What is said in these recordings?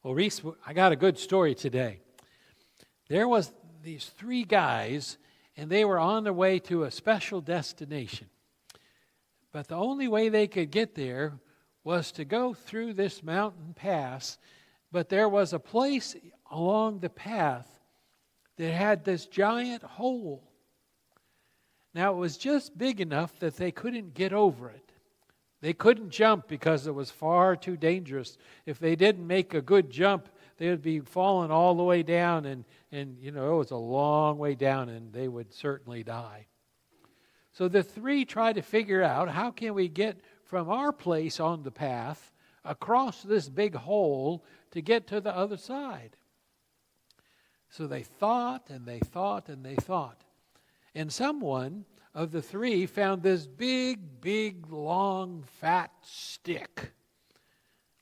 Well, Reese, I got a good story today. There was these three guys, and they were on their way to a special destination. But the only way they could get there was to go through this mountain pass. But there was a place along the path that had this giant hole. Now, it was just big enough that they couldn't get over it. They couldn't jump because it was far too dangerous. If they didn't make a good jump, they would be falling all the way down, and it was a long way down, and they would certainly die. So the three tried to figure out, how can we get from our place on the path across this big hole to get to the other side? So they thought, and they thought, and they thought. And someone of the three found this big, long, fat stick,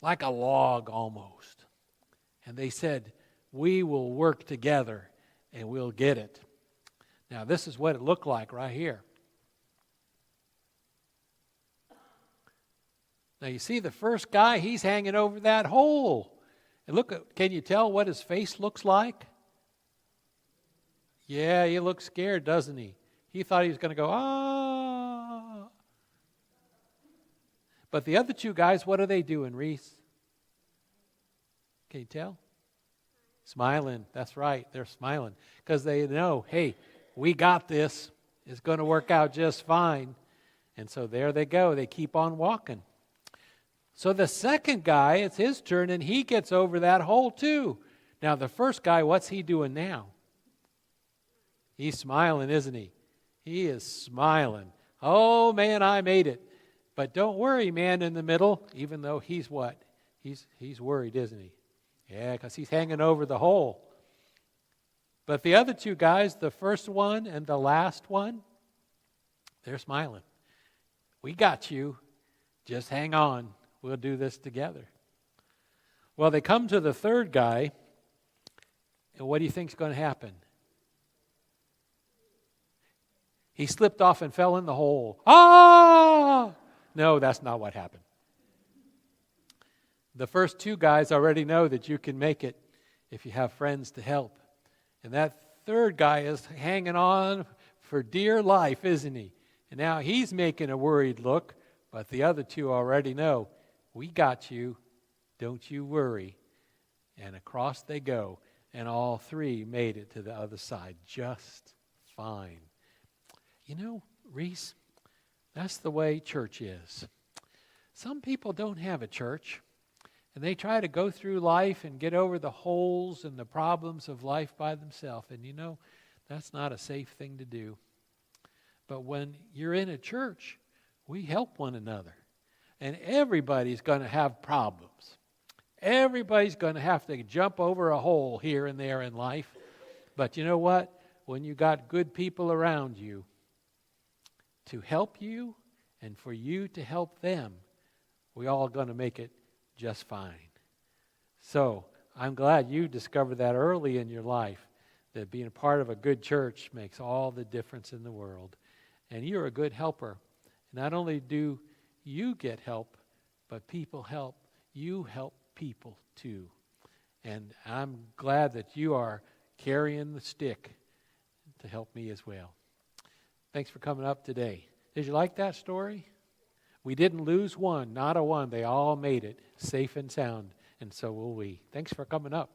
like a log almost. And they said, we will work together and we'll get it. Now, this is what it looked like right here. Now, you see the first guy, he's hanging over that hole. And look, can you tell what his face looks like? Yeah, he looks scared, doesn't he? He thought he was going to go, ah. But the other two guys, what are they doing, Reese? Can you tell? Smiling. That's right. They're smiling because they know, hey, we got this. It's going to work out just fine. And so there they go. They keep on walking. So the second guy, it's his turn, and he gets over that hole too. Now, the first guy, what's he doing now? He's smiling, isn't he? He is smiling. Oh, man, I made it. But don't worry, man in the middle, even though he's what? He's worried, isn't he? Yeah, because he's hanging over the hole. But the other two guys, the first one and the last one, they're smiling. We got you. Just hang on. We'll do this together. Well, they come to the third guy, and what do you think's going to happen? He slipped off and fell in the hole. Ah! No, that's not what happened. The first two guys already know that you can make it if you have friends to help. And that third guy is hanging on for dear life, isn't he? And now he's making a worried look, but the other two already know, we got you, don't you worry. And across they go, and all three made it to the other side just fine. You know, Reese, that's the way church is. Some people don't have a church, and they try to go through life and get over the holes and the problems of life by themselves. And you know, that's not a safe thing to do. But when you're in a church, we help one another. And everybody's going to have problems. Everybody's going to have to jump over a hole here and there in life. But you know what? When you got good people around you to help you and for you to help them, we're all going to make it just fine. So I'm glad you discovered that early in your life, that being a part of a good church makes all the difference in the world. And you're a good helper. Not only do you get help, but people help. You help people too. And I'm glad that you are carrying the stick to help me as well. Thanks for coming up today. Did you like that story? We didn't lose one, not a one. They all made it safe and sound, and so will we. Thanks for coming up.